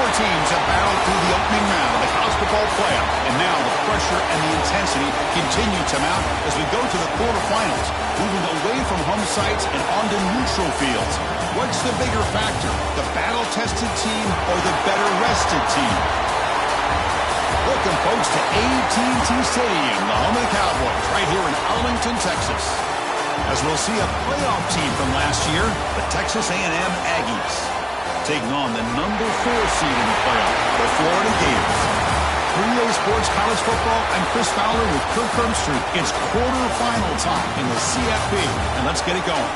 Four teams have battled through the opening round of the college football playoff, and now the pressure and the intensity continue to mount as we go to the quarterfinals, moving away from home sites and onto neutral fields. What's the bigger factor, the battle-tested team or the better-rested team? Welcome, folks, to AT&T Stadium, the home of the Cowboys, right here in Arlington, Texas. As we'll see a playoff team from last year, the Texas A&M Aggies, taking on the number 4 seed in the playoff, the Florida Gators. 3A Sports College Football, I'm Chris Fowler with Kirk Herbstreit. It's quarterfinal time in the CFP, and let's get it going.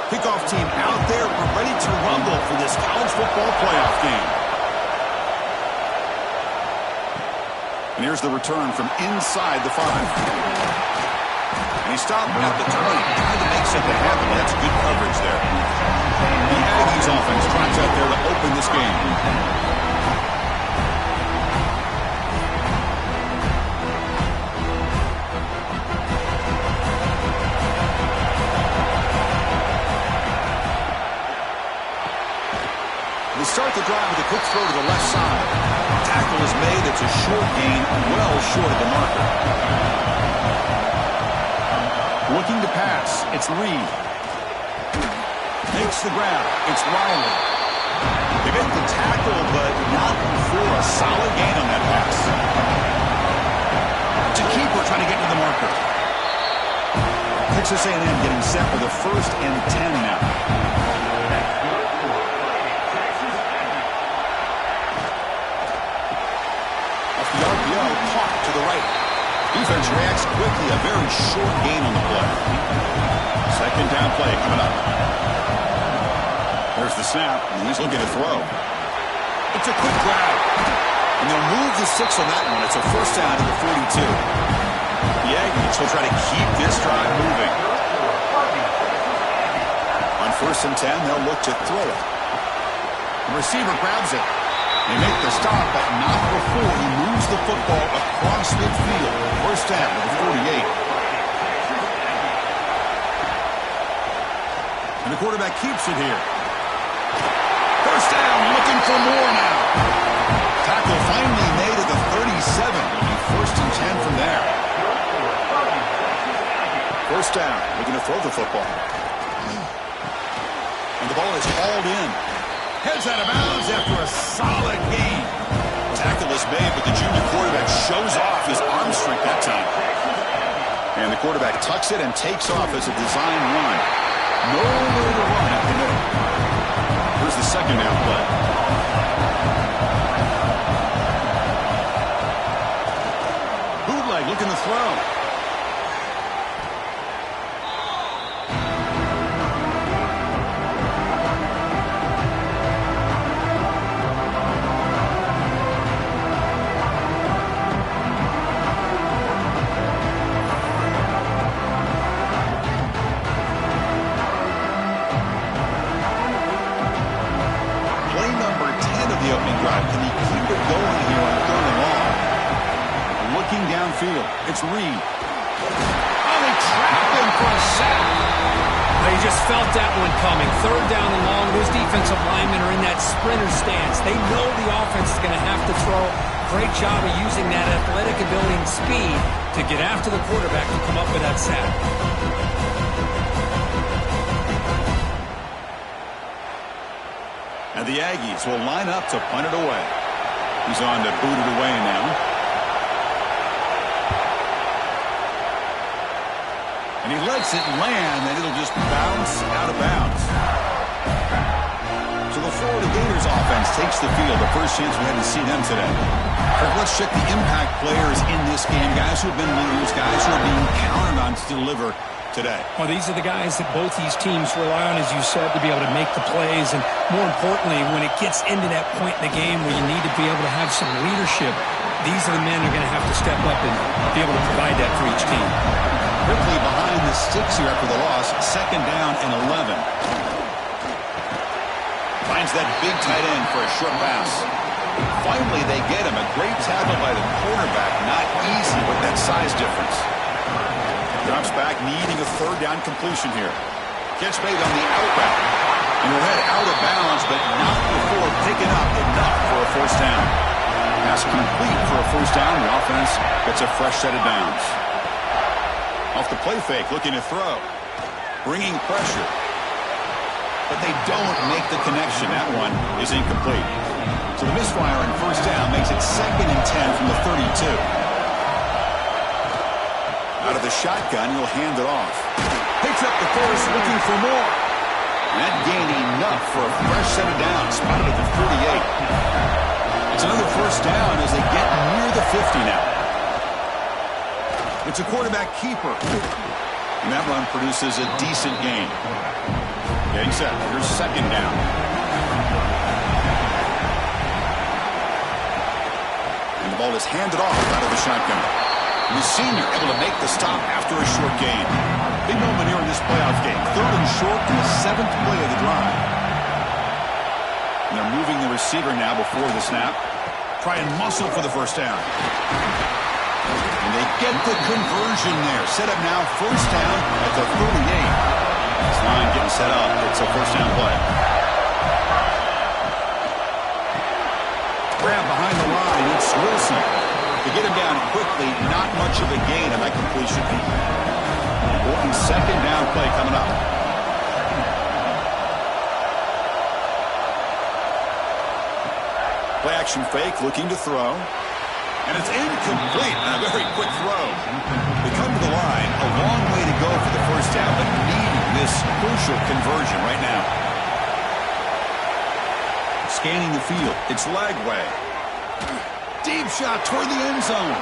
Kickoff team out there. We're ready to rumble for this college football playoff game. And here's the return from inside the 5. And he stopped at the 20. Tried to make something happen. That's good coverage there. The Aggies offense tries out there to open this game. They start the drive with a quick throw to the left side. Tackle is made. It's a short gain, well short of the marker. Looking to pass. It's Reed. Makes the grab. It's Riley. They make the tackle, but not for a solid gain on that pass. To keeper trying to get to the marker. Texas A&M getting set for the 1st and 10 now. The RPO caught to the right. Defense reacts quickly. A very short gain on the play. Second down play coming up. There's the snap, and he's looking to throw. It's a quick grab. And they'll move the 6 on that one. It's a first down to the 42. The Aggies will try to keep this drive moving. On 1st and 10, they'll look to throw it. The receiver grabs it. They make the stop, but not before he moves the football across midfield. First down to the 48. And the quarterback keeps it here. First down, looking for more now. Tackle finally made at the 37. It'll be 1st and 10 from there. First down, looking to throw the football. And the ball is hauled in. Heads out of bounds after a solid gain. Tackle is made, but the junior quarterback shows off his arm strength that time. And the quarterback tucks it and takes off as a design run. Nowhere to run at the middle. Here's the second down play. Bootleg looking to throw. Can he keep it going here on 3rd and long? Looking downfield. It's Reed. Oh, they trapped him for a sack. They just felt that one coming. 3rd down and long. Those defensive linemen are in that sprinter stance. They know the offense is going to have to throw. Great job of using that athletic ability and speed to get after the quarterback to come up with that sack. And the Aggies will line up to punt it away. He's on to boot it away now. And he lets it land, and it'll just bounce out of bounds. So the Florida Gators offense takes the field. The first chance we had to see them today. Let's check the impact players in this game. Guys who have been leaders, guys who are being counted on to deliver today. Well, these are the guys that both these teams rely on, as you said, to be able to make the plays. And more importantly, when it gets into that point in the game where you need to be able to have some leadership, these are the men who are going to have to step up and be able to provide that for each team. Quickly behind the sticks here after the loss. 2nd down and 11. Finds that big tight end for a short pass. Finally, they get him. A great tackle by the cornerback. Not easy with that size difference. Drops back, needing a third down completion here. Catch made on the out route. And he'll head out of bounds, but not before picking up enough for a first down. Pass complete for a first down. The offense gets a fresh set of downs. Off the play fake, looking to throw. Bringing pressure. But they don't make the connection. That one is incomplete. So the misfire on first down makes it 2nd and 10 from the 32. Out of the shotgun, he'll hand it off. Picks up the first, looking for more. That gained enough for a fresh set of downs. Spotted at the 48. It's another first down as they get near the 50 now. It's a quarterback keeper. And that run produces a decent gain. Getting set. Here's second down. And the ball is handed off out of the shotgun. And the senior able to make the stop after a short gain. Big moment here in this playoff game. 3rd and short in the 7th play of the drive. And they're moving the receiver now before the snap. Try and muscle for the first down. And they get the conversion there. Set up now, first down at the 38. This line getting set up. It's a first down play. Grab behind the line. It's Wilson. To get him down quickly, not much of a gain on that completion. Important second down play coming up. Play action fake, looking to throw. And it's incomplete on a very quick throw. They come to the line, a long way to go for the first down, but needing this crucial conversion right now. Scanning the field, it's Lagway. Deep shot toward the end zone.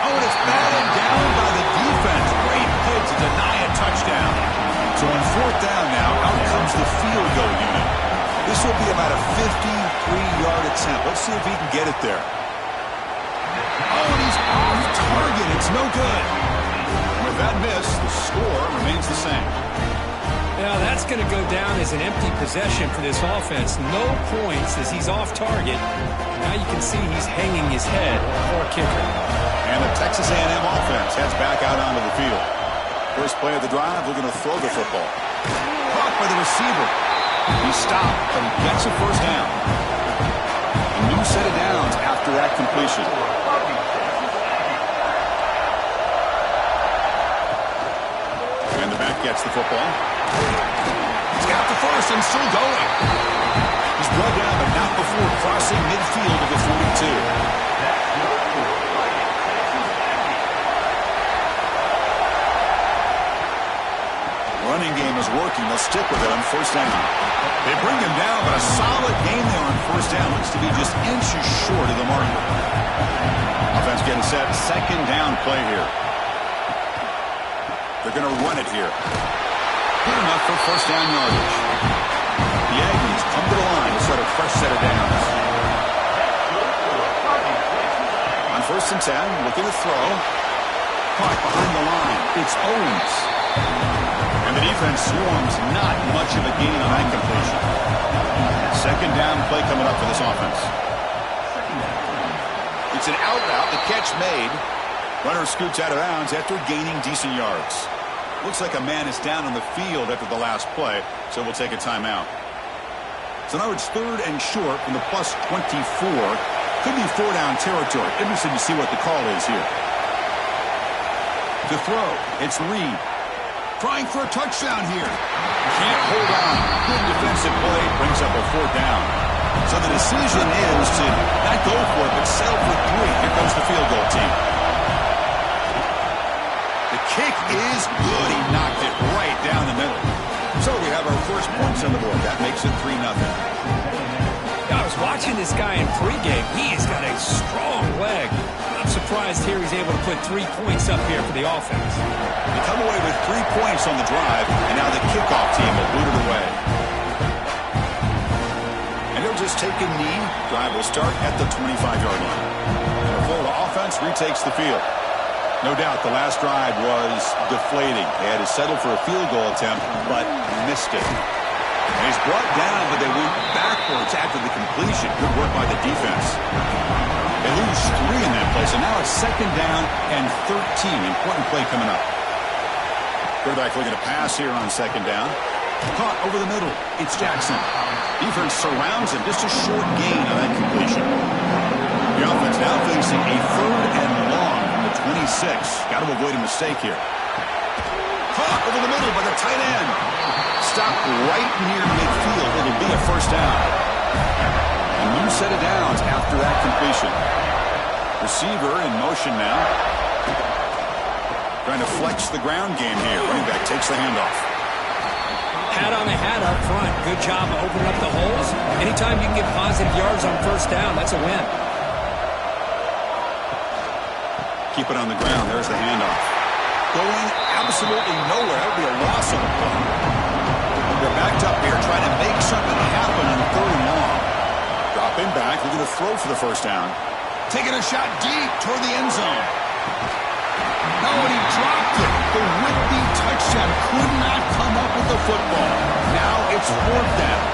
Oh, and it's batted down by the defense. Great hit to deny a touchdown. So on fourth down now, out comes the field goal unit. This will be about a 53-yard attempt. Let's see if he can get it there. Oh, and he's off target. It's no good. With that miss, the score remains the same. Now that's going to go down as an empty possession for this offense. No points as he's off target. Now you can see he's hanging his head for a kicker. And the Texas A&M offense heads back out onto the field. First play of the drive, we're going to throw the football. Caught by the receiver. He stopped, but he gets a first down. A new set of downs after that completion. And the back gets the football. He's got the first and still going. He's brought down, but not before crossing midfield of the 42. Running game is working. They'll stick with it on first down. They bring him down, but a solid game there on first down. Looks to be just inches short of the mark. Offense getting set. Second down play here. They're going to run it here. Good enough for first down yardage. The Aggies come to the line to start a fresh set of downs. On first and 10, looking to throw. Caught behind the line. It's Owens. And the defense swarms, not much of a gain on that completion. Second down play coming up for this offense. It's an out route, the catch made. Runner scoots out of bounds after gaining decent yards. Looks like a man is down on the field after the last play, so we'll take a timeout. So now it's third and short from the plus 24. Could be four down territory. Interesting to see what the call is here. To throw, it's Reed. Trying for a touchdown here. Can't hold on. Good defensive play. Brings up a fourth down. So the decision is to not go for it, but settle for 3. Here comes the field goal team. The kick is good. He knocked it right down the middle. So we have our first points on the board. That makes it 3-0. I was watching this guy in pregame. He's got a strong leg. I'm surprised here he's able to put 3 points up here for the offense. They come away with 3 points on the drive, and now the kickoff team will boot it away. And he'll just take a knee. Drive will start at the 25-yard line. And the Florida offense retakes the field. No doubt the last drive was deflating. They had to settle for a field goal attempt, but missed it. And he's brought down, but they went backwards after the completion. Good work by the defense. They lose 3 in that play, so now it's 2nd down and 13. Important play coming up. Quarterback looking to pass here on 2nd down. Caught over the middle. It's Jackson. Defense surrounds him. Just a short gain on that completion. The offense now facing a 3rd and long from the 26. Got to avoid a mistake here. Caught over the middle by the tight end. Stopped right near midfield. It'll be a 1st down. A new set of downs after that completion. Receiver in motion now. Trying to flex the ground game here. Running back takes the handoff. Hat on the hat up front. Good job of opening up the holes. Anytime you can get positive yards on 1st down, that's a win. Keep it on the ground. There's the handoff. Going absolutely nowhere. That would be a loss on the play. They're backed up here trying to make something happen on 3rd and long. Dropping back. Looking to throw for the 1st down. Taking a shot deep toward the end zone. No, and he dropped it. The would-be touchdown could not come up with the football. Now it's 4th down.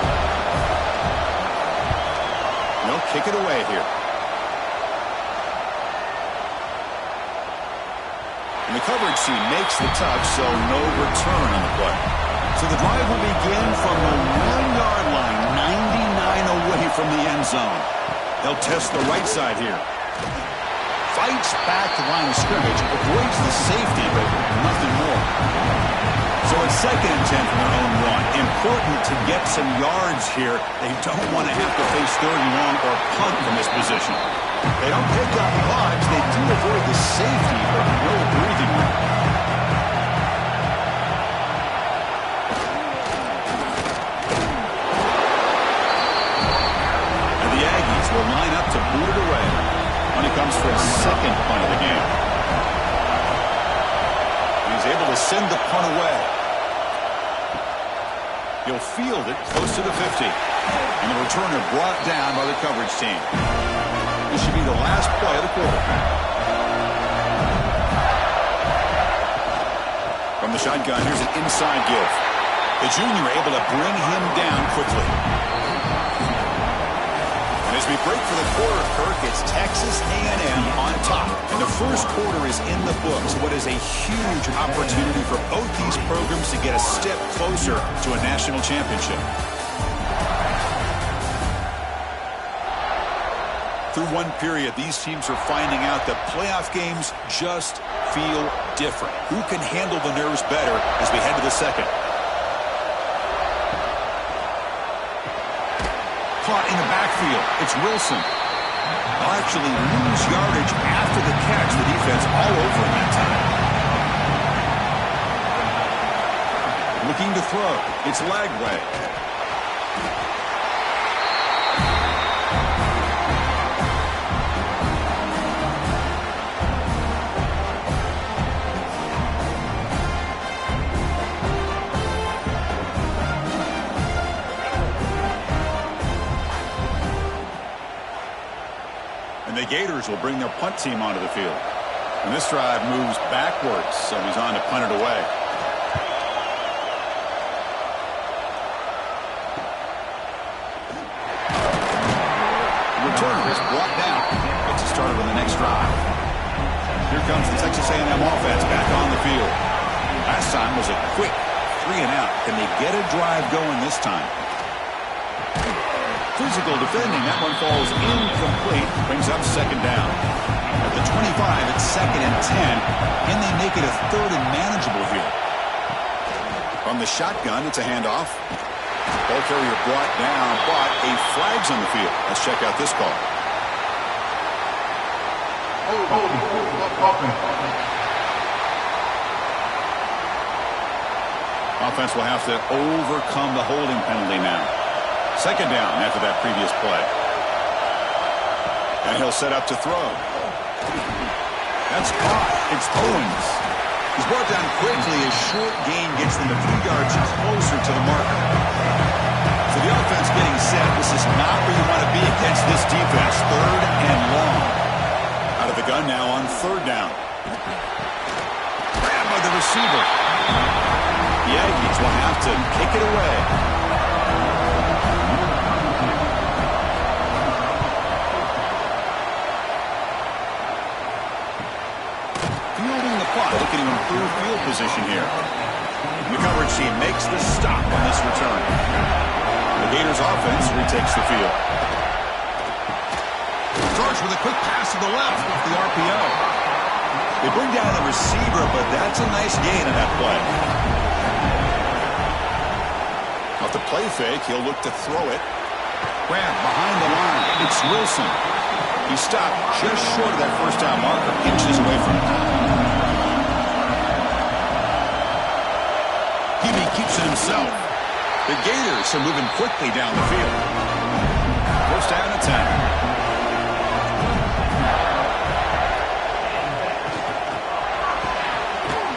They'll kick it away here. And the coverage team makes the touch, so no return on the play. So the drive will begin from the 1-yard line, 99 away from the end zone. They'll test the right side here. Fights back the line of scrimmage, avoids the safety, but nothing more. So it's 2nd and 10 from their own 1. Important to get some yards here. They don't want to have to face 3rd and long or punt from this position. They don't pick up yards. They do avoid the safety, but no breathing room. And the Aggies will line up to boot it away when it comes for a 2nd punt of the game. He's able to send the punt away. He'll field it close to the 50. And the returner brought down by the coverage team. This should be the last play of the quarter. From the shotgun, here's an inside give. The junior able to bring him down quickly. As we break for the quarter, Kirk, it's Texas A&M on top. And the 1st quarter is in the books. What is a huge opportunity for both these programs to get a step closer to a national championship. Through one period, these teams are finding out that playoff games just feel different. Who can handle the nerves better as we head to the 2nd? Caught in the backfield. It's Wilson. They'll actually lose yardage after the catch. The defense all over him that time. Looking to throw. It's Lagway. The Gators will bring their punt team onto the field. And this drive moves backwards, so he's on to punt it away. The returner is brought down. Gets it started on the next drive. Here comes the Texas A&M offense back on the field. Last time was a quick 3 and out. Can they get a drive going this time? Physical defending. That one falls incomplete. Brings up 2nd down. At the 25, it's 2nd and 10. Can they make it a 3rd and manageable here? From the shotgun, it's a handoff. Ball carrier brought down, but a flag's on the field. Let's check out this call. Offense will have to overcome the holding penalty now. 2nd down after that previous play. And he'll set up to throw. That's caught. It's Owens. He's brought down quickly. A short gain gets them a few yards closer to the marker. So the offense getting set. This is not where you want to be against this defense. 3rd and long. Out of the gun now on 3rd down. Grabbed by the receiver. The Aggies will have to kick it away. position here. The coverage team makes the stop on this return. The Gators offense retakes the field. George with a quick pass to the left off the RPO. They bring down the receiver, but that's a nice gain in that play. Off the play fake, he'll look to throw it. Grab behind the line. It's Wilson. He stopped just short of that first down marker, inches away from it. He keeps it himself. The Gators are moving quickly down the field. First down and 10.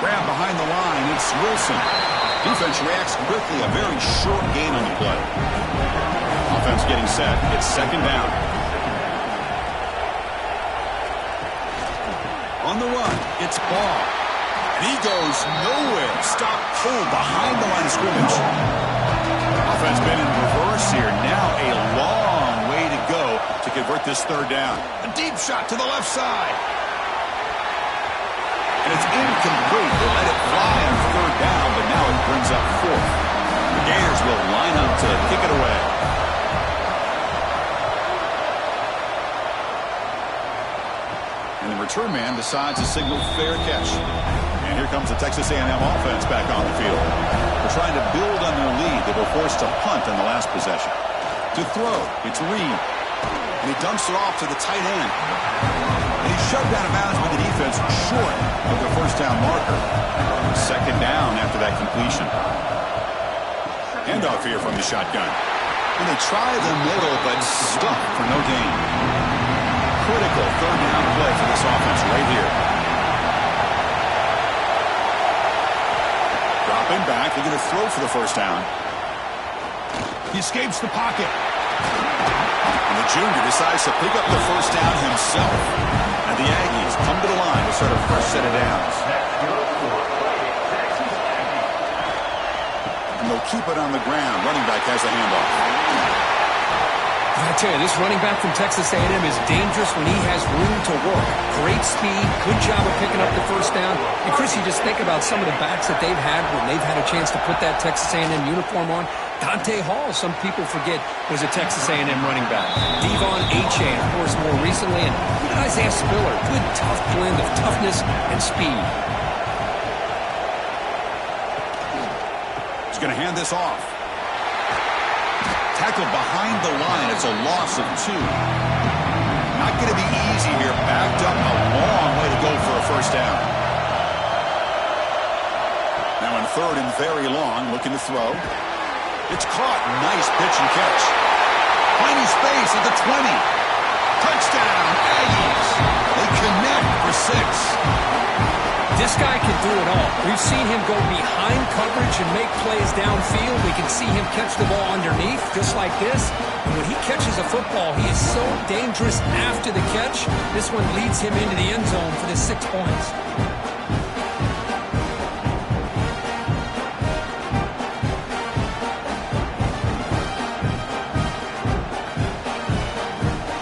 Grab behind the line. It's Wilson. Defense reacts quickly. A very short gain on the play. Offense getting set. It's second down. On the run, it's Ball. And he goes nowhere. Stop pull behind the line of scrimmage. Offense been in reverse here. Now a long way to go to convert this third down. A deep shot to the left side. And it's incomplete. They let it fly on third down, but now it brings up fourth. The Gators will line up to kick it away. And the return man decides to signal fair catch. And here comes the Texas A&M offense back on the field. They're trying to build on their lead. They were forced to punt on the last possession. To throw, it's Reed. And he dumps it off to the tight end. And he's shoved out of bounds by the defense short of the first down marker. Second down after that completion. Handoff here from the shotgun. And they try the middle, but stuck for no gain. Critical third down play for this offense right here. Dropping back, they're going to throw for the first down. He escapes the pocket. And the junior decides to pick up the first down himself. And the Aggies come to the line to start a fresh set of downs. And they'll keep it on the ground. Running back has the handoff. I tell you, this running back from Texas A&M is dangerous when he has room to work. Great speed, good job of picking up the first down. And Chris, you just think about some of the backs that they've had when they've had a chance to put that Texas A&M uniform on. Dante Hall, some people forget, was a Texas A&M running back. Devon Achane, of course, more recently. And Isaiah Spiller, good tough blend of toughness and speed. He's going to hand this off. Tackled behind the line. It's a loss of 2. Not going to be easy here. Backed up a long way to go for a first down. Now in third and very long, looking to throw. It's caught. Nice pitch and catch. Finding space at the 20. Touchdown, Aggies. They connect for 6. This guy can do it all. We've seen him go behind coverage and make plays downfield. We can see him catch the ball underneath, just like this. And when he catches a football, he is so dangerous after the catch. This one leads him into the end zone for the 6 points.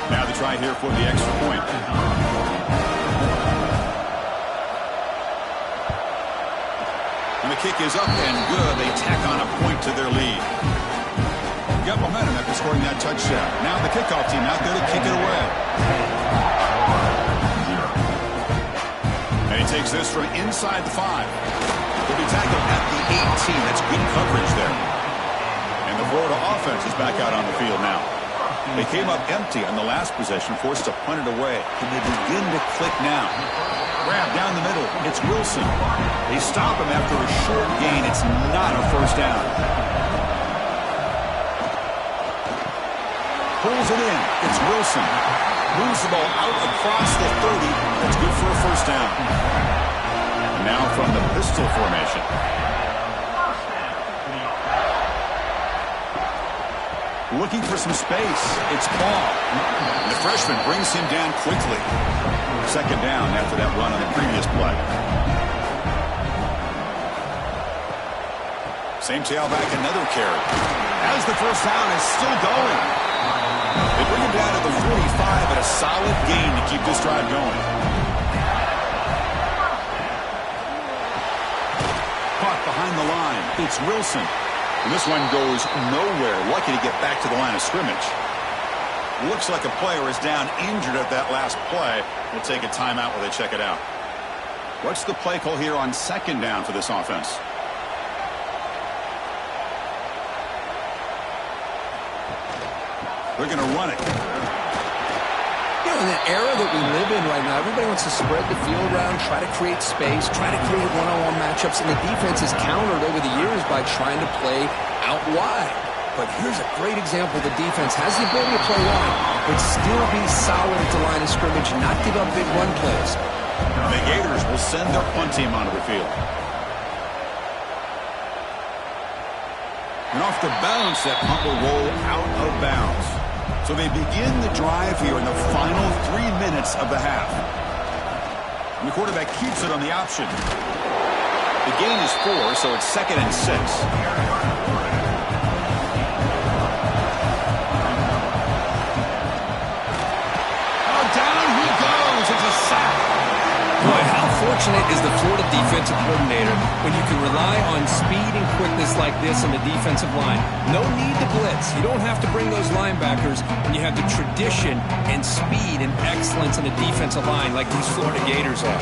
Now the try here for the extra point. And the kick is up and good. They tack on a point to their lead. Got momentum after scoring that touchdown. Now the kickoff team out there to kick it away. And he takes this from inside the 5. He'll be tackled at the 18. That's good coverage there. And the Florida offense is back out on the field now. They came up empty on the last possession, forced to punt it away. Can they begin to click now? Grab down the middle. It's Wilson. They stop him after a short gain. It's not a first down. Pulls it in. It's Wilson. Moves the ball out across the 30. That's good for a first down. And now from the pistol formation. Looking for some space. It's Paul. And the freshman brings him down quickly. Second down after that run on the previous play. Same tailback, another carry. As the first down is still going. They bring him down to the 45, but a solid gain to keep this drive going. behind the line. It's Wilson. And this one goes nowhere. Lucky to get back to the line of scrimmage. Looks like a player is down injured at that last play. We'll take a timeout while they check it out. What's the play call here on second down for this offense? They're going to run it. You know, in the era that we live in right now, everybody wants to spread the field around, try to create space, try to create one-on-one matchups, and the defense has countered over the years by trying to play out wide. But here's a great example. The defense has the ability to play wide, but still be solid at the line of scrimmage, not give up big run plays. The Gators will send their punt team onto the field. And off the bounce, that punt will roll out of bounds. So they begin the drive here in the final 3 minutes of the half. And the quarterback keeps it on the option. The gain is 4, so it's 2nd and 6. Boy, how fortunate is the Florida defensive coordinator when you can rely on speed and quickness like this in the defensive line. No need to blitz. You don't have to bring those linebackers when you have the tradition and speed and excellence in the defensive line like these Florida Gators have.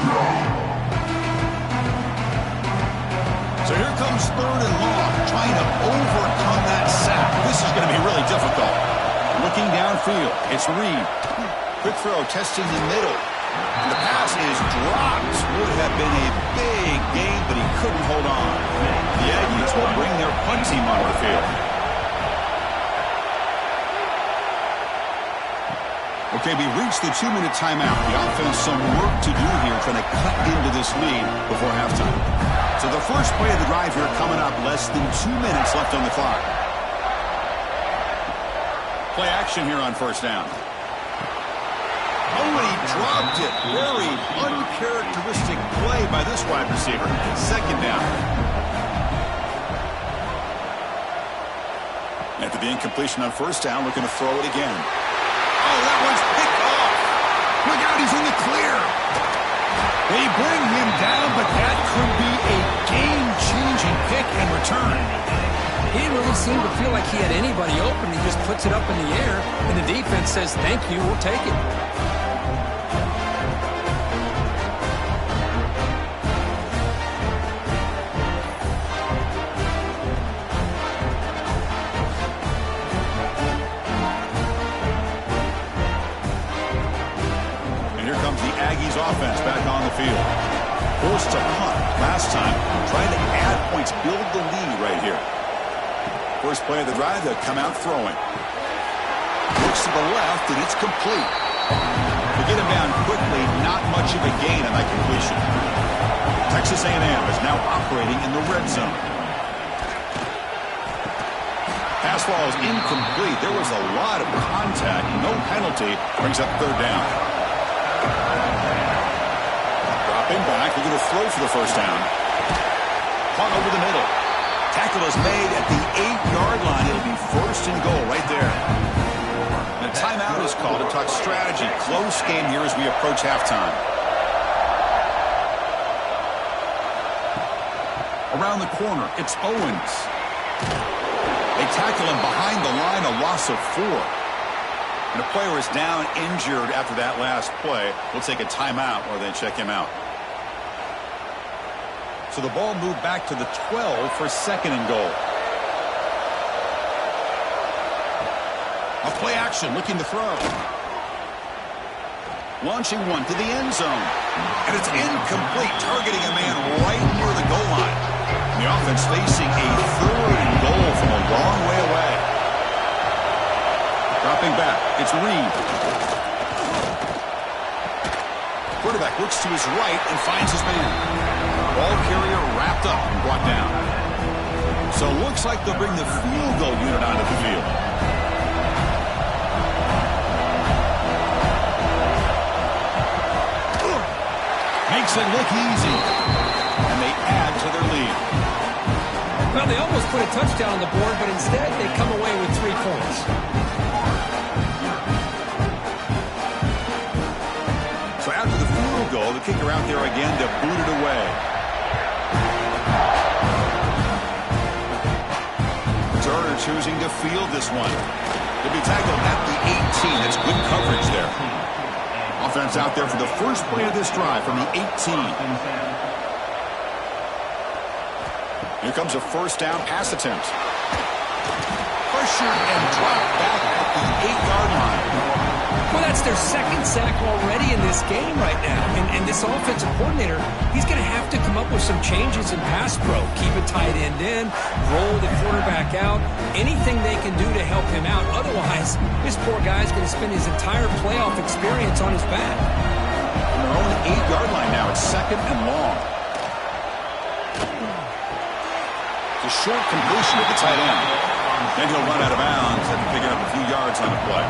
So here comes 3rd and long, trying to overcome that sack. This is going to be really difficult. Looking downfield, it's Reed. Quick throw, testing the middle. And the pass is dropped. Would have been a big gain, but he couldn't hold on. The Aggies will bring their punt team onto the field. Okay, we reached the 2-minute timeout. The offense some work to do here, trying to cut into this lead before halftime. So the first play of the drive here coming up, less than 2 minutes left on the clock. Play action here on first down. Oh, and he dropped it. Very uncharacteristic play by this wide receiver. 2nd down. After the incompletion on first down, looking to throw it again. Oh, that one's picked off. Look out, he's in the clear. They bring him down, but that could be a game-changing pick and return. He didn't really seem to feel like he had anybody open. He just puts it up in the air, and the defense says, thank you, we'll take it. Offense back on the field. Forced to punt last time. Trying to add points, build the lead right here. First play of the drive, they'll come out throwing. Looks to the left, and it's complete. To get him down quickly, not much of a gain on that completion. Texas A&M is now operating in the red zone. Pass ball is incomplete. There was a lot of contact. No penalty. Brings up 3rd down. Back, they're going to throw for the first down. Punt over the middle. Tackle is made at the 8-yard line. It'll be 1st and goal right there. And a timeout is called to talk strategy. Close game here as we approach halftime. Around the corner, it's Owens. They tackle him behind the line, a loss of 4. And a player is down injured after that last play. We'll take a timeout while they check him out. So the ball moved back to the 12 for 2nd and goal. A play action, looking to throw. Launching one to the end zone. And it's incomplete, targeting a man right near the goal line. The offense facing a 3rd and goal from a long way away. Dropping back, it's Reed. Quarterback looks to his right and finds his man. Ball carrier wrapped up and brought down. So it looks like they'll bring the field goal unit onto the field. Makes it look easy. And they add to their lead. Well, they almost put a touchdown on the board, but instead they come away with 3 points. So after the field goal, the kicker out there again to boot it away. defense are choosing to field this one. To be tackled at the 18. That's good coverage there. Offense out there for the first play of this drive from the 18. Here comes a first down pass attempt. Pressured and dropped back at the 8-yard line. Well, that's their second sack already in this game right now. And this offensive coordinator, he's going to have to come up with some changes in pass pro. Keep a tight end in, roll the quarterback out, anything they can do to help him out. Otherwise, this poor guy's going to spend his entire playoff experience on his back. On their own 8-yard line now, it's second and long. The short completion at the tight end. Then he'll run out of bounds after picking up a few yards on the play.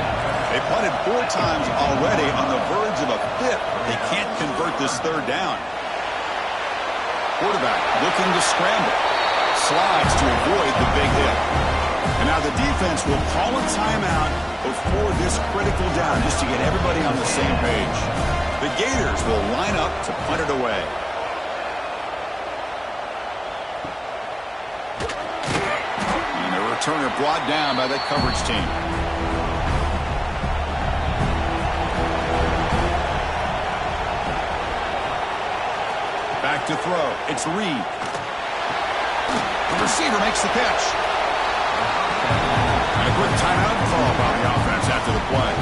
They punted 4 times already, on the verge of a 5th. They can't convert this third down. Quarterback looking to scramble. Slides to avoid the big hit. And now the defense will call a timeout before this critical down just to get everybody on the same page. The Gators will line up to punt it away. Turner brought down by the coverage team. Back to throw. It's Reed. The receiver makes the catch. And a quick timeout call by the offense after the play.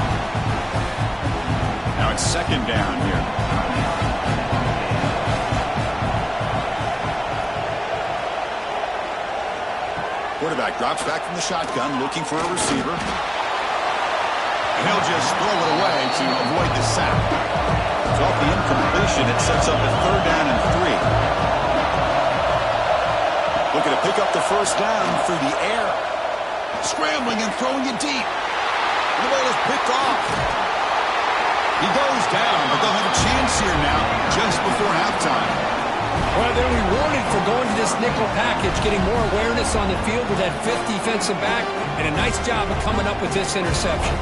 Now it's second down here. Quarterback drops back from the shotgun, looking for a receiver. And he'll just throw it away to avoid the sack. So off the incompletion, it sets up a third down and 3. Looking to pick up the first down through the air. Scrambling and throwing it deep. And the ball is picked off. He goes down, but they'll have a chance here now just before halftime. Well, they're rewarded for going to this nickel package, getting more awareness on the field with that 5th defensive back, and a nice job of coming up with this interception.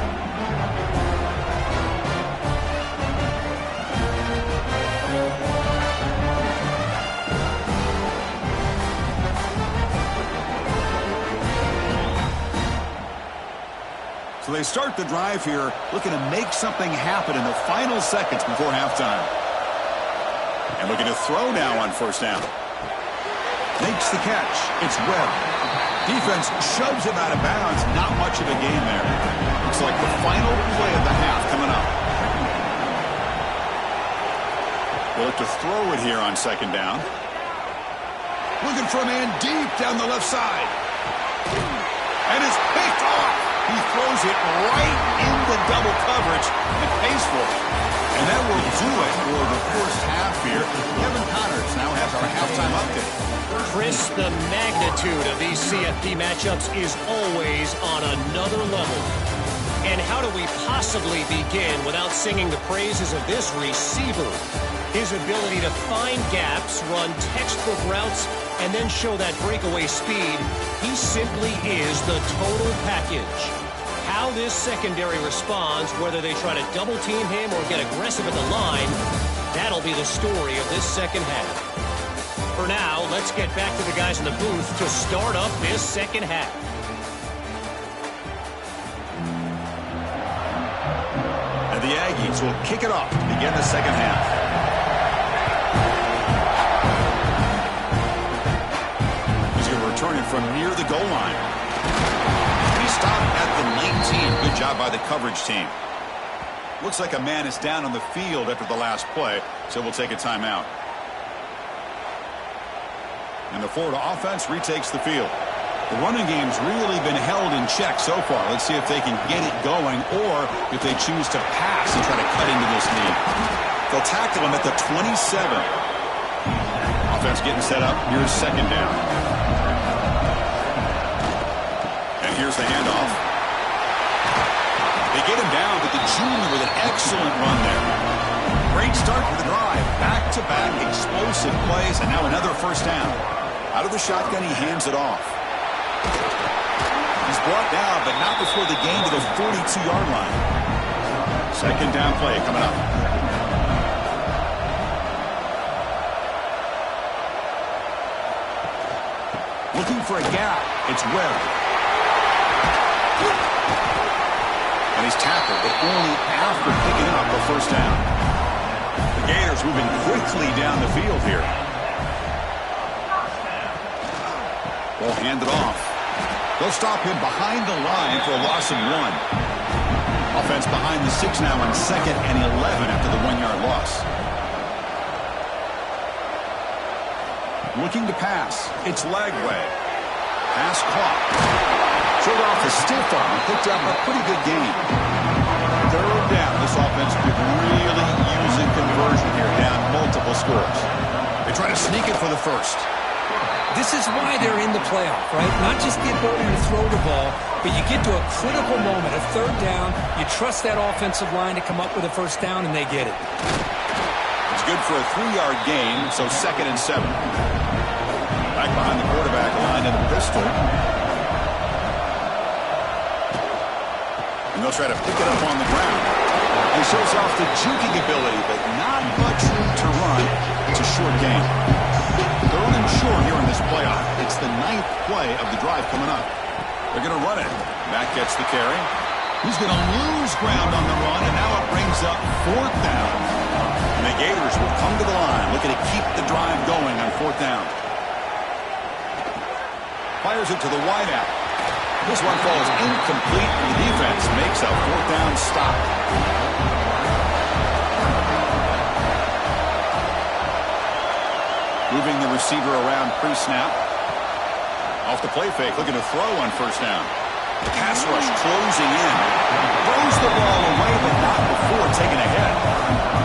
So they start the drive here, looking to make something happen in the final seconds before halftime. And looking to throw now on first down. Makes the catch. It's Webb. Defense shoves him out of bounds. Not much of a game there. Looks like the final play of the half coming up. They'll look to throw it here on second down. Looking for a man deep down the left side. And it's picked off. He throws it right into double coverage and pays for it. And that will do it for the first half here. Kevin Connors now has our halftime update. Chris, the magnitude of these CFP matchups is always on another level. And how do we possibly begin without singing the praises of this receiver? His ability to find gaps, run textbook routes, and then show that breakaway speed. He simply is the total package. How this secondary responds, whether they try to double team him or get aggressive at the line, that'll be the story of this second half. For now, let's get back to the guys in the booth to start up this second half. And the Aggies will kick it off to begin the second half. He's going to return it from near the goal line. Stopped at the 19. Good job by the coverage team. Looks like a man is down on the field after the last play, so we'll take a timeout. And the Florida offense retakes the field. The running game's really been held in check so far. Let's see if they can get it going or if they choose to pass and try to cut into this lead. They'll tackle him at the 27. Offense getting set up. Here's second down. Here's the handoff. They get him down, but the junior with an excellent run there. Great start for the drive. Back-to-back explosive plays, and now another first down. Out of the shotgun, he hands it off. He's brought down, but not before the gain to the 42-yard line. Second down play coming up. Looking for a gap. It's Webb. And he's tackled, but only after picking up a first down. The Gators moving quickly down the field here. Ball handed off. They'll stop him behind the line for a loss of 1. Offense behind the 6 now on 2nd and 11 after the 1-yard loss. Looking to pass. It's Lagway. Pass caught. Showed off the stiff arm. Picked up a pretty good gain. 3rd down. This offense could really use a conversion here, down multiple scores. They try to sneak it for the first. This is why they're in the playoff, right? Not just the ability to throw the ball, but you get to a critical moment, a 3rd down. You trust that offensive line to come up with a first down, and they get it. It's good for a 3-yard gain, so 2nd and 7. Back behind the quarterback line in the pistol. And they'll try to pick it up on the ground. He shows off the juking ability, but not much room to run. It's a short game. 3rd and short here in this playoff. It's the 9th play of the drive coming up. They're going to run it. Matt gets the carry. He's going to lose ground on the run, and now it brings up 4th down. And the Gators will come to the line, looking to keep the drive going on 4th down. Fires it to the wideout. This one falls incomplete, and the defense makes a 4th down stop. Moving the receiver around pre-snap. Off the play fake, looking to throw on 1st down. The pass rush closing in. Throws the ball away, but not before taking a hit.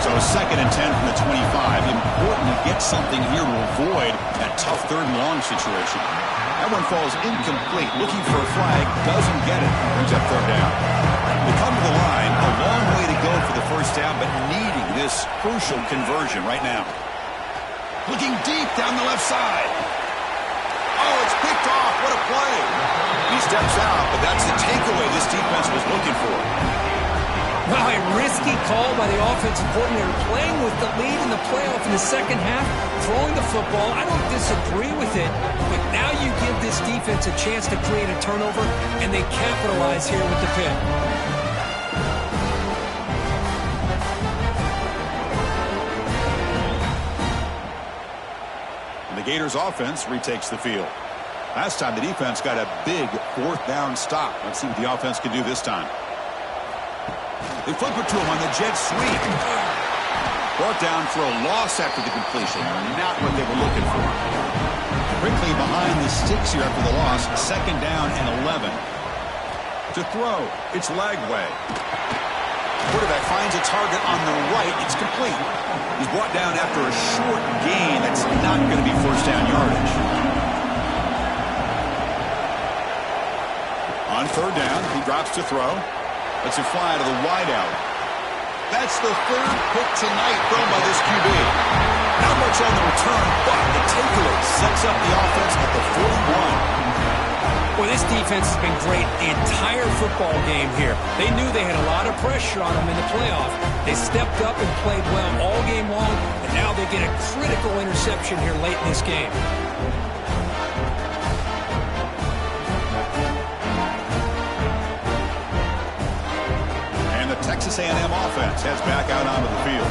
So 2nd and 10 from the 25. Important to get something here to avoid that tough 3rd and long situation. That one falls incomplete. Looking for a flag, doesn't get it. Brings up 3rd down. They come to the line, a long way to go for the first down, but needing this crucial conversion right now. Looking deep down the left side. Oh, it's picked off. What a play. He steps out, but that's the takeaway this defense was looking for. Well, a risky call by the offensive coordinator, playing with the lead in the playoff in the 2nd half, throwing the football. I don't disagree with it, but now you give this defense a chance to create a turnover, and they capitalize here with the pick. The Gators offense retakes the field. Last time the defense got a big 4th down stop. Let's see what the offense can do this time. They flip it to him on the jet sweep. Brought down for a loss after the completion. Not what they were looking for. Quickly behind the sticks here after the loss. 2nd down and 11. To throw, it's Lagway. Quarterback finds a target on the right. It's complete. He's brought down after a short gain. That's not going to be 1st down yardage. On 3rd down, he drops to throw. Lets it fly to the wideout. That's the 3rd pick tonight thrown by this QB. Not much on the return, but the takeaway sets up the offense at the 41. Well, this defense has been great the entire football game here. They knew they had a lot of pressure on them in the playoff. They stepped up and played well all game long, and now they get a critical interception here late in this game. And the Texas A&M offense heads back out onto the field.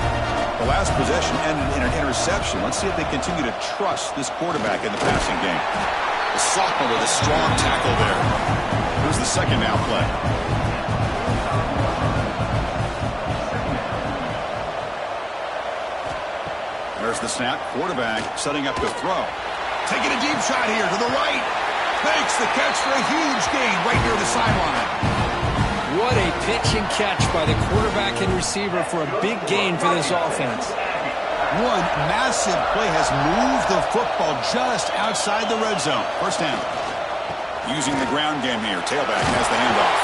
The last possession ended in an interception. Let's see if they continue to trust this quarterback in the passing game. The sophomore with a strong tackle there. Here's the 2nd down play. There's the snap. Quarterback setting up to throw. Taking a deep shot here to the right. Makes the catch for a huge gain right near the sideline. What a pitch and catch by the quarterback and receiver for a big gain for this offense. One massive play has moved the football just outside the red zone. 1st down. Using the ground game here. Tailback has the handoff.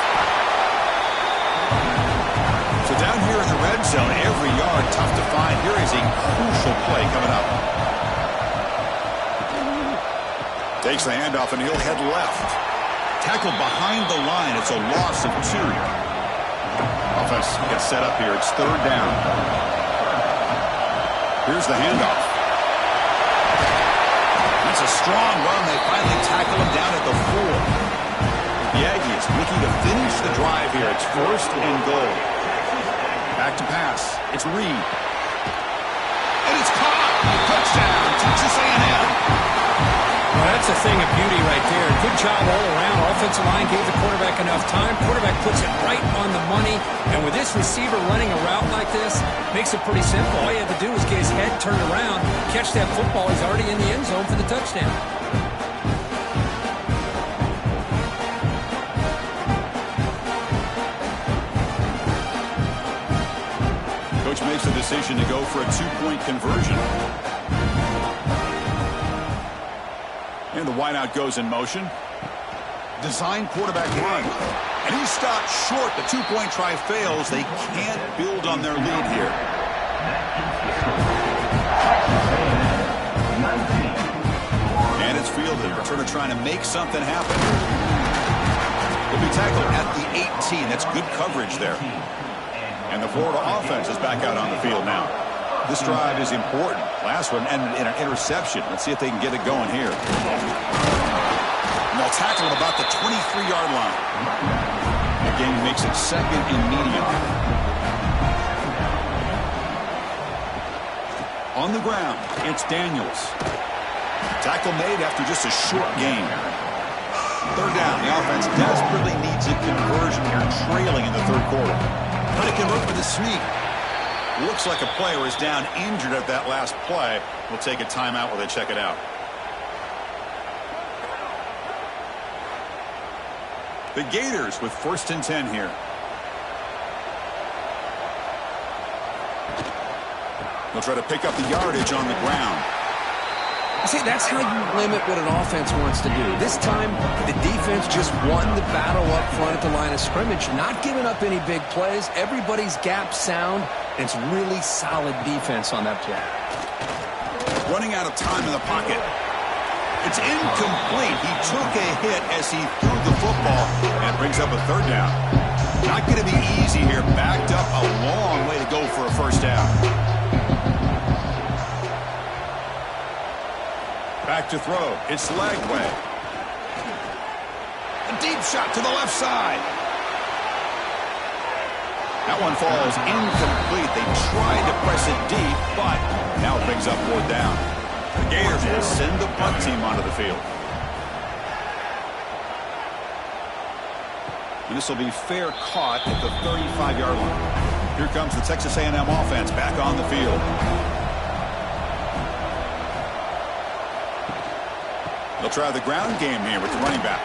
So down here in the red zone, every yard tough to find. Here is a crucial play coming up. Takes the handoff and he'll head left. Tackled behind the line. It's a loss of 2. Offense gets set up here. It's 3rd down. Here's the handoff. That's a strong run. They finally tackle him down at the 4. The Aggies looking to finish the drive here. It's 1st and goal. Back to pass. It's Reed. And it's caught. Touchdown, Texas A&M. Well, that's a thing of beauty right there. Good job all around. Offensive line gave the quarterback enough time. Quarterback puts it right on the money. And with this receiver running a route like this, makes it pretty simple. All you have to do is get his head turned around, catch that football. He's already in the end zone for the touchdown. Coach makes a decision to go for a 2-point conversion. And the wideout goes in motion. Design quarterback run. And he's stopped short. The 2-point try fails. They can't build on their lead here. And it's fielded. Returner trying to make something happen. He'll be tackled at the 18. That's good coverage there. And the Florida offense is back out on the field now. This drive is important. Last one ended in an interception. Let's see if they can get it going here. And they'll tackle him about the 23-yard line. The game makes it 2nd and medium. On the ground, it's Daniels. Tackle made after just a short gain. 3rd down. The offense desperately needs a conversion here, trailing in the 3rd quarter. Trying to convert with a sneak. Looks like a player is down injured at that last play. We'll take a timeout while they check it out. The Gators with 1st and 10 here. They'll try to pick up the yardage on the ground. See, that's how you limit what an offense wants to do. This time, the defense just won the battle up front at the line of scrimmage, not giving up any big plays. Everybody's gap sound, and it's really solid defense on that play. Running out of time in the pocket. It's incomplete. He took a hit as he threw the football and brings up a 3rd down. Not going to be easy here. Backed up a long way to go for a 1st down. Back to throw. It's Lagway. A deep shot to the left side. That one falls incomplete. They tried to press it deep, but now it brings up 4th down. The Gators will send the punt team onto the field. And this will be fair caught at the 35-yard line. Here comes the Texas A&M offense back on the field. They'll try the ground game here with the running back.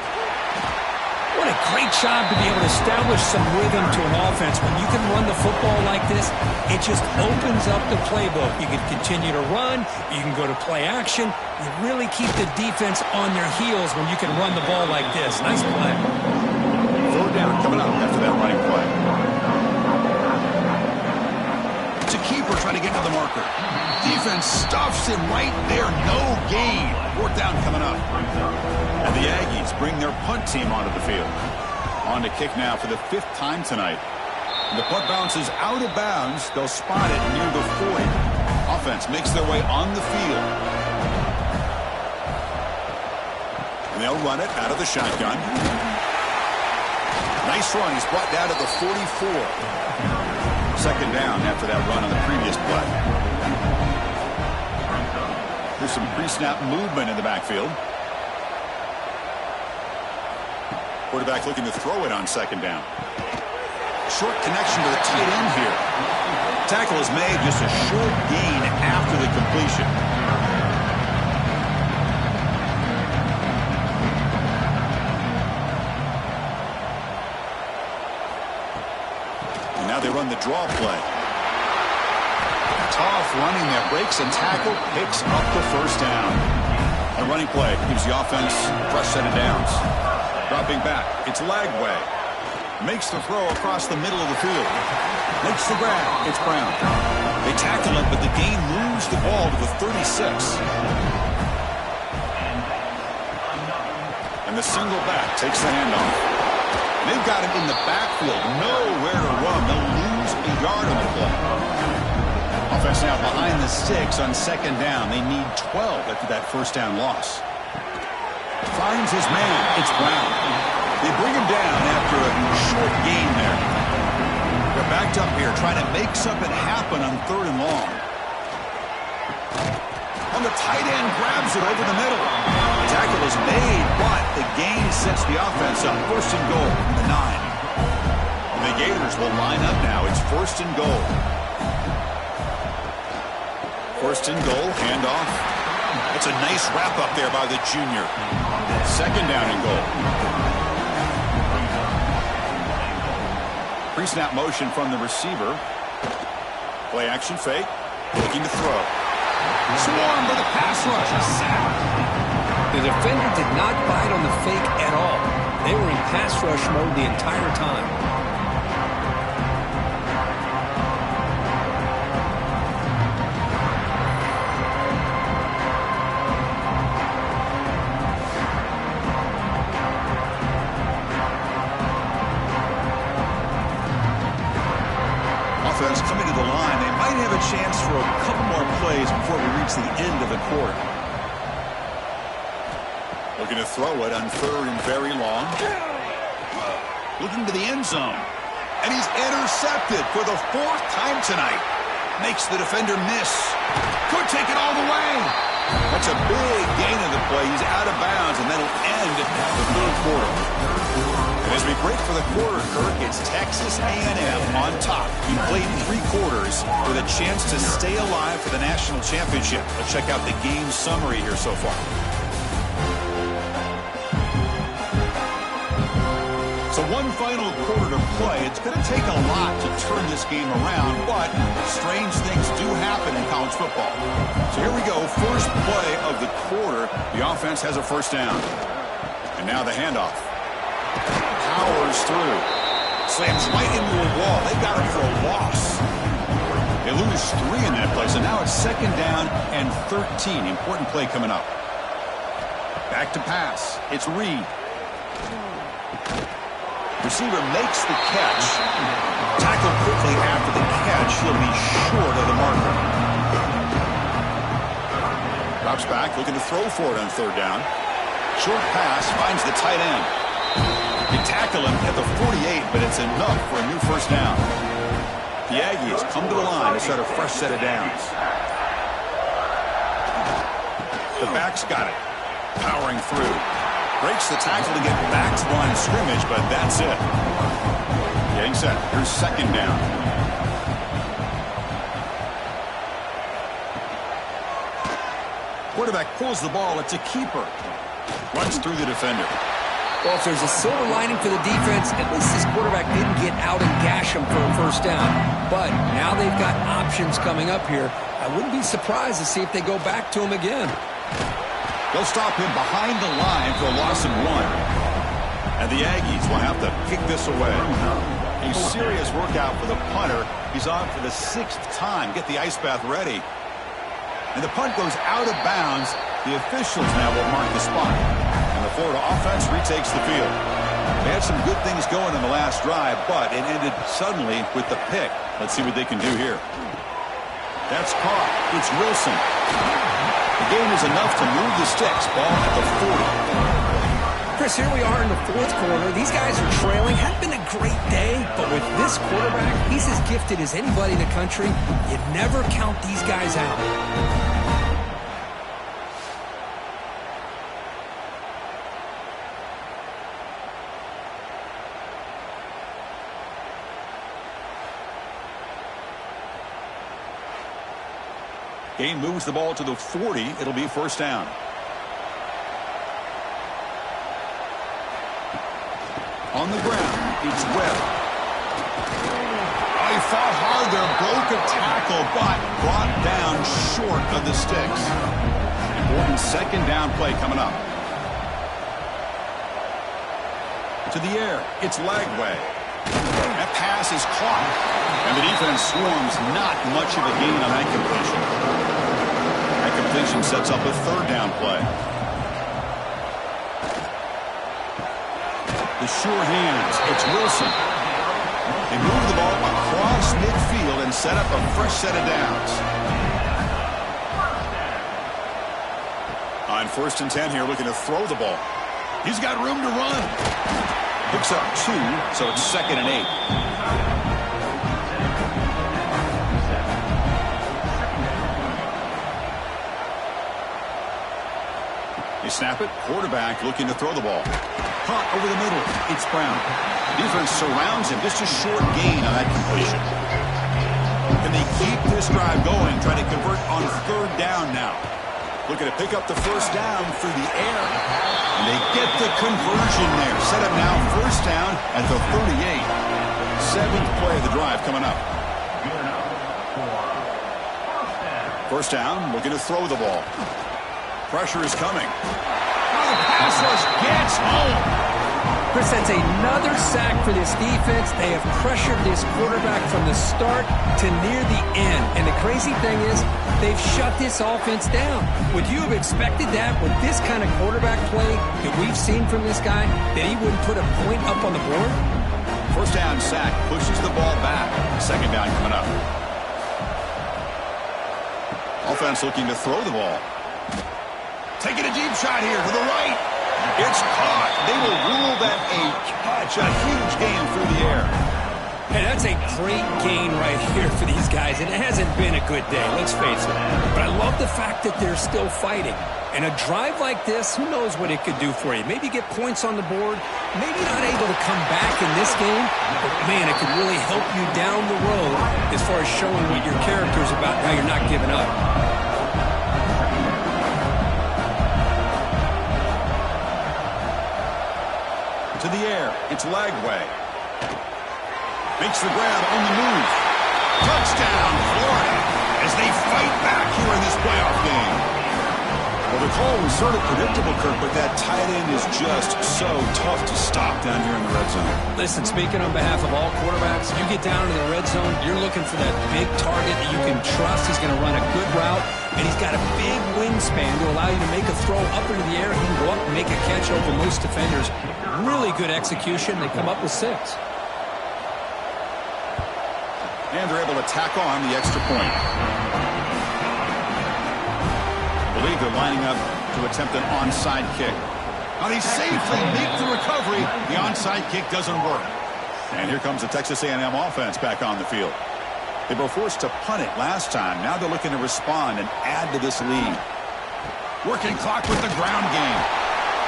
What a great job to be able to establish some rhythm to an offense. When you can run the football like this, it just opens up the playbook. You can continue to run. You can go to play action. You really keep the defense on their heels when you can run the ball like this. Nice play. 3rd down coming up after that running play. It's a keeper trying to get to the marker. Defense stuffs him right there. No gain. 4th down coming up. And the Aggies bring their punt team onto the field. On to kick now for the 5th time tonight. And the punt bounces out of bounds. They'll spot it near the 40. Offense makes their way on the field. And they'll run it out of the shotgun. Nice run. He's brought down to the 44. 2nd down after that run on the previous play. There's some pre-snap movement in the backfield. Quarterback looking to throw it on 2nd down. Short connection to the tight end here. Tackle is made, just a short gain after the completion. And now they run the draw play. Tough running there, breaks and tackle, picks up the 1st down. A running play gives the offense a fresh set of downs. Dropping back, it's Lagway. Makes the throw across the middle of the field. Makes the grab, it's Brown. They tackle it, but the gain moves the ball to the 36. And the single back takes the handoff. They've got him in the backfield, nowhere to run. They'll lose a yard on the play. Offense now behind the 6 on 2nd down. They need 12 after that 1st down loss. Finds his man. It's Brown. They bring him down after a short gain there. They're backed up here trying to make something happen on 3rd and long. And the tight end grabs it over the middle. The tackle is made, but the gain sets the offense up. 1st and goal from the 9. And the Gators will line up now. It's 1st and goal. 1st and goal, handoff. It's a nice wrap up there by the junior. 2nd down and goal. Pre-snap motion from the receiver. Play action fake. Looking to throw. Swarm with a pass rush. A sack. The defender did not bite on the fake at all. They were in pass rush mode the entire time. Offense coming to the line. They might have a chance for a couple more plays before we reach the end of the quarter. Looking to throw it on 3rd and very long. Looking to the end zone. And he's intercepted for the 4th time tonight. Makes the defender miss. Could take it all the way. That's a big gain of the play. He's out of bounds, and that'll end the 3rd quarter. And as we break for the quarter, Kirk, it's Texas A&M on top. He played 3 quarters with a chance to stay alive for the national championship. Let's check out the game summary here so far. So one final quarter to play. It's going to take a lot to turn this game around, but strange things do happen in college football. So here we go. First play of the quarter. The offense has a 1st down. And now the handoff. Powers through. Slams right into a wall. They got it for a loss. They lose 3 in that play, so now it's 2nd down and 13. Important play coming up. Back to pass. It's Reed. Receiver makes the catch. Tackled quickly after the catch. He'll be short of the marker. Drops back, looking to throw for it on 3rd down. Short pass, finds the tight end. They tackle him at the 48, but it's enough for a new 1st down. The Aggies come to the line to set a fresh set of downs. The back's got it. Powering through. Breaks the tackle to get back to the line of scrimmage, but that's it. Getting set. Here's 2nd down. Quarterback pulls the ball. It's a keeper. Runs through the defender. Well, if there's a silver lining for the defense, at least this quarterback didn't get out and gash him for a 1st down. But now they've got options coming up here. I wouldn't be surprised to see if they go back to him again. They'll stop him behind the line for a loss of 1. And the Aggies will have to kick this away. A serious workout for the punter. He's on for the 6th time. Get the ice bath ready. And the punt goes out of bounds. The officials now will mark the spot. And the Florida offense retakes the field. They had some good things going in the last drive, but it ended suddenly with the pick. Let's see what they can do here. That's caught. It's Wilson. The game is enough to move the sticks. Ball at the 40. Chris, here we are in the 4th quarter. These guys are trailing. Hadn't been a great day, but with this quarterback, he's as gifted as anybody in the country. You never count these guys out. Game moves the ball to the 40. It'll be 1st down. On the ground, it's Webb. Oh, he fought hard there, broke a tackle, but brought down short of the sticks. Important 2nd down play coming up. To the air, it's Lagway. That pass is caught, and the defense swarms. Not much of a gain on that completion. That completion sets up a 3rd down play. The sure hands, it's Wilson. They move the ball across midfield and set up a fresh set of downs. On 1st and 10 here, looking to throw the ball. He's got room to run. Picks up 2, so it's 2nd and 8. They snap it. Quarterback looking to throw the ball. Punt over the middle. It's Brown. Defense surrounds him. Just a short gain on that completion. Can they keep this drive going? Trying to convert on 3rd down now. Looking to pick up the 1st down through the air. And they get the conversion there. Set up now 1st down at the 38. 7th play of the drive coming up. 1st down, looking to throw the ball. Pressure is coming. Oh, the pass rush gets home. Chris, that's another sack for this defense. They have pressured this quarterback from the start to near the end. And the crazy thing is, they've shut this offense down. Would you have expected that with this kind of quarterback play that we've seen from this guy, that he wouldn't put a point up on the board? 1st down sack pushes the ball back. 2nd down coming up. Offense looking to throw the ball. Taking a deep shot here to the right. It's caught. They will rule that a catch. A huge gain through the air. Hey, that's a great gain right here for these guys. And it hasn't been a good day, let's face it. But I love the fact that they're still fighting. And a drive like this, who knows what it could do for you. Maybe get points on the board. Maybe not able to come back in this game. But, man, it could really help you down the road as far as showing what your character is about, how you're not giving up. To the air. It's Lagway. Makes the grab on the move. Touchdown, Florida, as they fight back here in this playoff game. Well, the call was sort of predictable, Kirk, but that tight end is just so tough to stop down here in the red zone. Listen, speaking on behalf of all quarterbacks, you get down to the red zone, you're looking for that big target that you can trust. He's going to run a good route, and he's got a big wingspan to allow you to make a throw up into the air. He can go up and make a catch over most defenders. Really good execution. They come up with 6. And they're able to tack on the extra point. I believe they're lining up to attempt an onside kick. Now they safely make the recovery. The onside kick doesn't work. And here comes the Texas A&M offense back on the field. They were forced to punt it last time. Now they're looking to respond and add to this lead. Working clock with the ground game.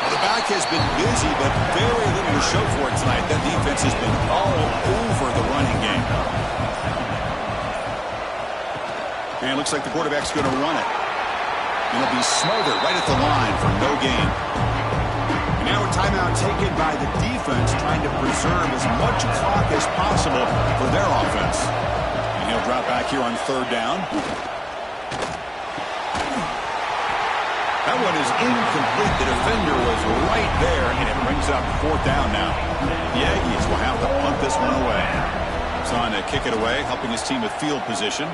Well, the back has been busy, but very little to show for it tonight. That defense has been all over the running game. And it looks like the quarterback's going to run it. And it'll be smothered right at the line for no gain. And now a timeout taken by the defense, trying to preserve as much clock as possible for their offense. And he'll drop back here on 3rd down. That one is incomplete. The defender was right there, and it brings up 4th down now. The Aggies will have to punt this one away. Son to kick it away, helping his team with field position.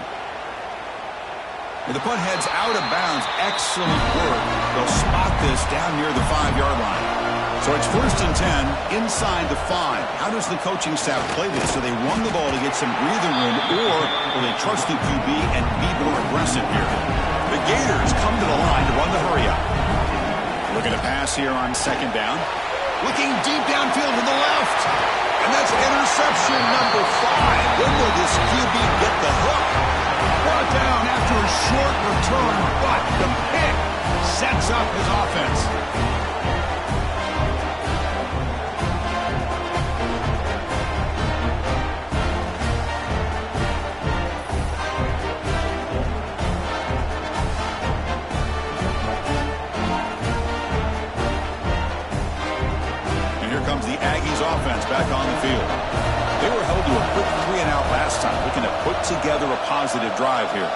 And the punt heads out of bounds. Excellent work. They'll spot this down near the 5-yard line. So it's 1st and 10 inside the 5. How does the coaching staff play this? So they run the ball to get some breathing room, or will they trust the QB and be more aggressive here? The Gators come to the line to run the hurry up. Looking to pass here on 2nd down. Looking deep downfield to the left. And that's interception number 5. When will this QB get the hook? Brought down after a short return, but the pick sets up his offense. And here comes the Aggies offense back on the field. They were held to a quick 3-and-out last time, looking to put together a positive drive here.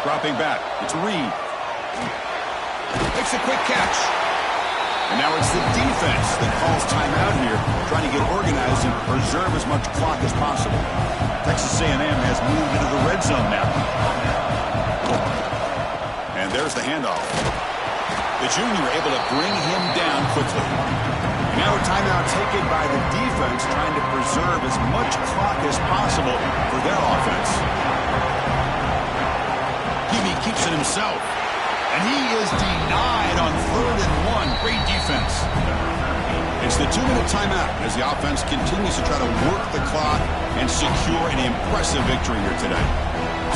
Dropping back, it's Reed. Makes a quick catch. And now it's the defense that calls timeout here, trying to get organized and preserve as much clock as possible. Texas A&M has moved into the red zone now. And there's the handoff. The junior able to bring him down quickly. Now a timeout taken by the defense, trying to preserve as much clock as possible for their offense. Hebe keeps it himself. And he is denied on 3rd and 1. Great defense. It's the 2-minute timeout as the offense continues to try to work the clock and secure an impressive victory here today.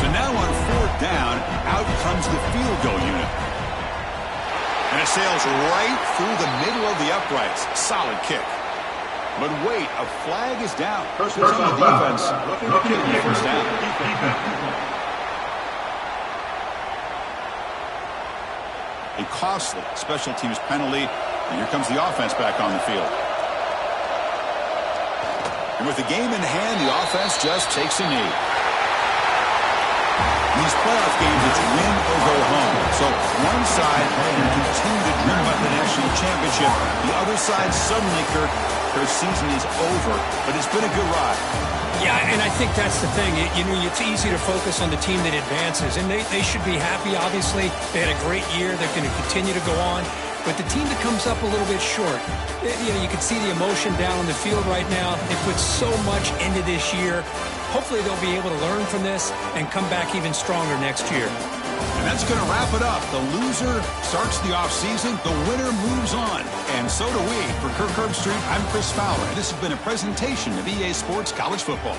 So now on 4th down, out comes the field goal unit. And it sails right through the middle of the uprights. Solid kick. But wait, a flag is down. First on the defense. Looking for first down. A costly special teams penalty. And here comes the offense back on the field. And with the game in hand, the offense just takes a knee. These playoff games, it's win or go home. So one side can continue to dream about the national championship. The other side suddenly, Kirk, their season is over. But it's been a good ride. Yeah, and I think that's the thing. It's easy to focus on the team that advances. And they should be happy, obviously. They had a great year. They're going to continue to go on. But the team that comes up a little bit short, you can see the emotion down on the field right now. They put so much into this year. Hopefully they'll be able to learn from this and come back even stronger next year. And that's going to wrap it up. The loser starts the offseason. The winner moves on. And so do we. For Kirk Herbstreit, I'm Chris Fowler. This has been a presentation of EA Sports College Football.